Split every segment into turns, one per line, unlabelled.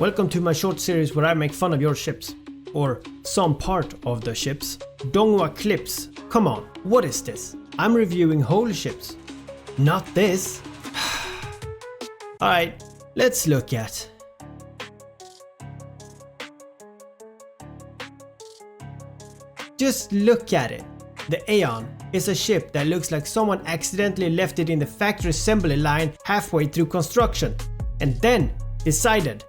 welcome to my short series where I make fun of your ships. Or some part of the ships. Donghua clips. Come on, what is this? I'm reviewing whole ships. Not this. Alright, let's look at. Just look at it. The Aeon is a ship that looks like someone accidentally left it in the factory assembly line halfway through construction and then decided,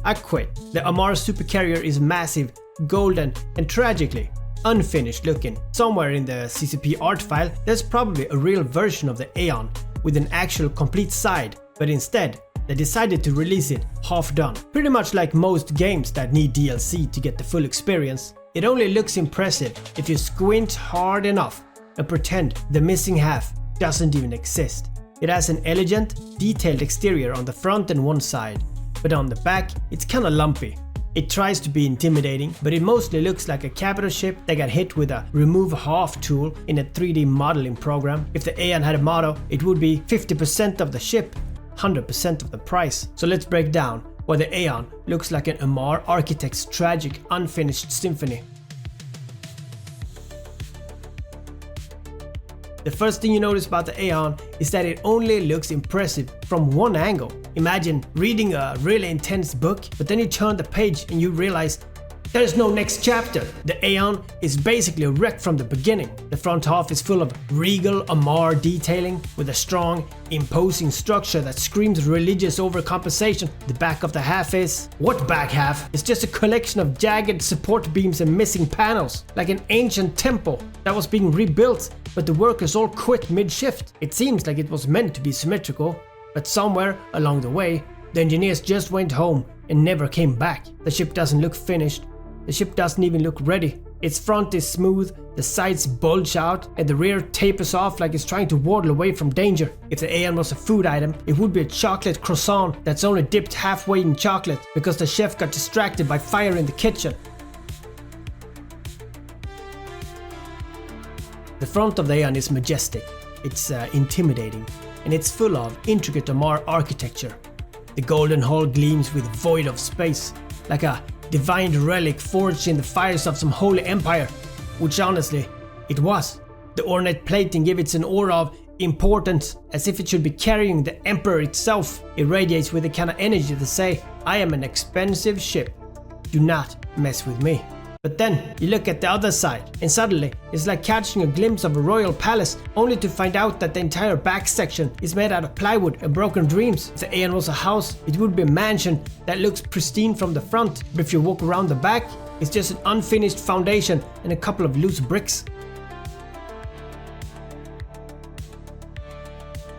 I quit. The Amarr supercarrier is massive, golden and tragically unfinished looking. Somewhere in the CCP art file there's probably a real version of the Aeon with an actual complete side, but instead they decided to release it half done. Pretty much like most games that need DLC to get the full experience. It only looks impressive if you squint hard enough and pretend the missing half doesn't even exist. It has an elegant, detailed exterior on the front and one side, but on the back it's kinda lumpy. It tries to be intimidating, but it mostly looks like a capital ship that got hit with a remove half tool in a 3D modeling program. If the Aeon had a motto, it would be 50% of the ship, 100% of the price. So let's break down why the Aeon looks like an Amarr architect's tragic, unfinished symphony. The first thing you notice about the Aeon is that it only looks impressive from one angle. Imagine reading a really intense book, but then you turn the page and you realize there's no next chapter. The Aeon is basically a wreck from the beginning. The front half is full of regal Amarr detailing with a strong, imposing structure that screams religious overcompensation. The back of the half is... what back half? It's just a collection of jagged support beams and missing panels, like an ancient temple that was being rebuilt, but the workers all quit mid-shift. It seems like it was meant to be symmetrical, but somewhere along the way, the engineers just went home and never came back. The ship doesn't look finished. The ship doesn't even look ready. Its front is smooth, the sides bulge out, and the rear tapers off like it's trying to waddle away from danger. If the Aeon was a food item, it would be a chocolate croissant that's only dipped halfway in chocolate because the chef got distracted by fire in the kitchen. The front of the Aeon is majestic. It's intimidating, and it's full of intricate Amarr architecture. The golden hull gleams with void of space, like a divine relic forged in the fires of some holy empire, which honestly, it was. The ornate plating gives it an aura of importance, as if it should be carrying the emperor itself. It radiates with the kind of energy to say, I am an expensive ship, do not mess with me. But then you look at the other side and suddenly it's like catching a glimpse of a royal palace, only to find out that the entire back section is made out of plywood and broken dreams. If the Aeon was a house, it would be a mansion that looks pristine from the front, but if you walk around the back, it's just an unfinished foundation and a couple of loose bricks.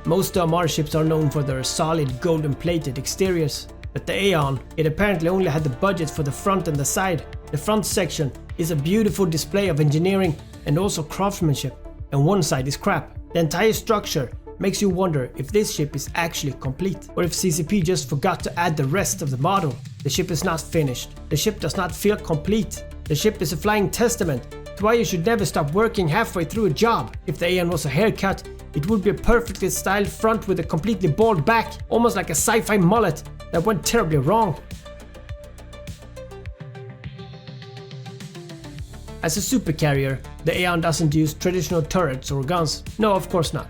Most Amarr ships are known for their solid golden plated exteriors, but the Aeon, it apparently only had the budget for the front and the side. The front section is a beautiful display of engineering and also craftsmanship, and one side is crap. The entire structure makes you wonder if this ship is actually complete, or if CCP just forgot to add the rest of the model. The ship is not finished. The ship does not feel complete. The ship is a flying testament to why you should never stop working halfway through a job. If the Aeon was a haircut, it would be a perfectly styled front with a completely bald back, almost like a sci-fi mullet that went terribly wrong. As a supercarrier, the Aeon doesn't use traditional turrets or guns. No, of course not.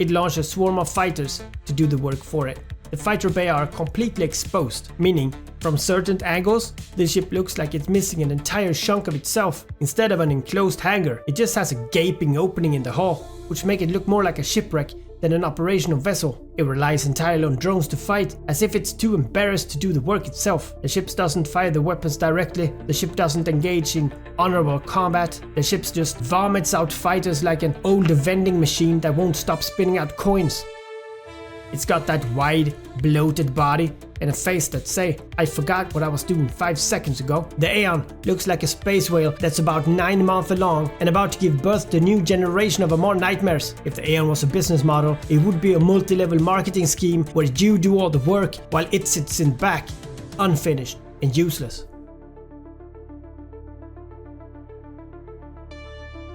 It launches a swarm of fighters to do the work for it. The fighter bay are completely exposed, meaning from certain angles, the ship looks like it's missing an entire chunk of itself. Instead of an enclosed hangar, it just has a gaping opening in the hull, which make it look more like a shipwreck than an operational vessel. It relies entirely on drones to fight, as if it's too embarrassed to do the work itself. The ship doesn't fire the weapons directly, the ship doesn't engage in honorable combat, the ship just vomits out fighters like an old vending machine that won't stop spinning out coins. It's got that wide, bloated body and a face that say, I forgot what I was doing 5 seconds ago. The Aeon looks like a space whale that's about 9 months long and about to give birth to a new generation of Amarr nightmares. If the Aeon was a business model, it would be a multi-level marketing scheme where you do all the work while it sits in back, unfinished and useless.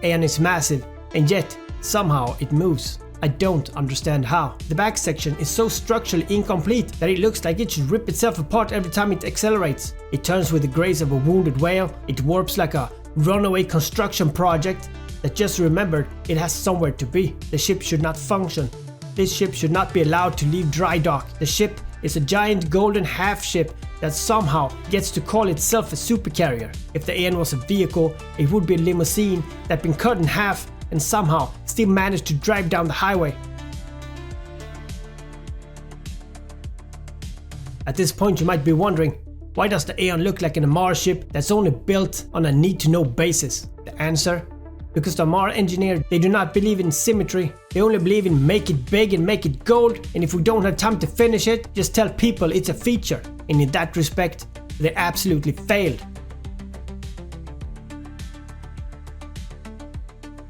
Aeon is massive, and yet somehow it moves. I don't understand how. The back section is so structurally incomplete that it looks like it should rip itself apart every time it accelerates. It turns with the grace of a wounded whale, it warps like a runaway construction project that just remembered it has somewhere to be. The ship should not function. This ship should not be allowed to leave dry dock. The ship is a giant golden half ship that somehow gets to call itself a supercarrier. If the Aeon was a vehicle, it would be a limousine that been cut in half and somehow still managed to drive down the highway. At this point you might be wondering, why does the Aeon look like an Amarr ship that's only built on a need-to-know basis? The answer? Because the Amarr engineer, they do not believe in symmetry, they only believe in make it big and make it gold, and if we don't have time to finish it, just tell people it's a feature, and in that respect, they absolutely failed.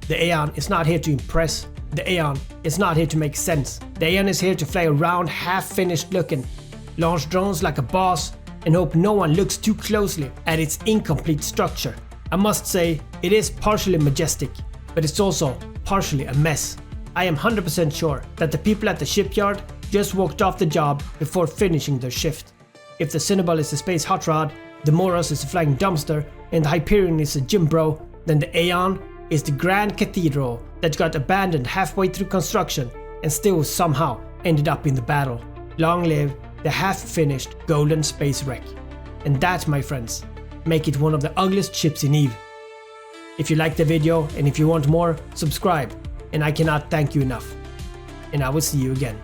The Aeon is not here to impress, the Aeon is not here to make sense. The Aeon is here to fly around half-finished looking, launch drones like a boss, and hope no one looks too closely at its incomplete structure. I must say, it is partially majestic, but it's also partially a mess. I am 100% sure that the people at the shipyard just walked off the job before finishing their shift. If the Cinnabon is a space hot rod, the Moros is a flying dumpster, and the Hyperion is a gym bro, then the Aeon is the grand cathedral that got abandoned halfway through construction and still somehow ended up in the battle. Long live the half-finished golden space wreck. And that, my friends, make it one of the ugliest ships in EVE. If you liked the video and if you want more, subscribe, and I cannot thank you enough. And I will see you again.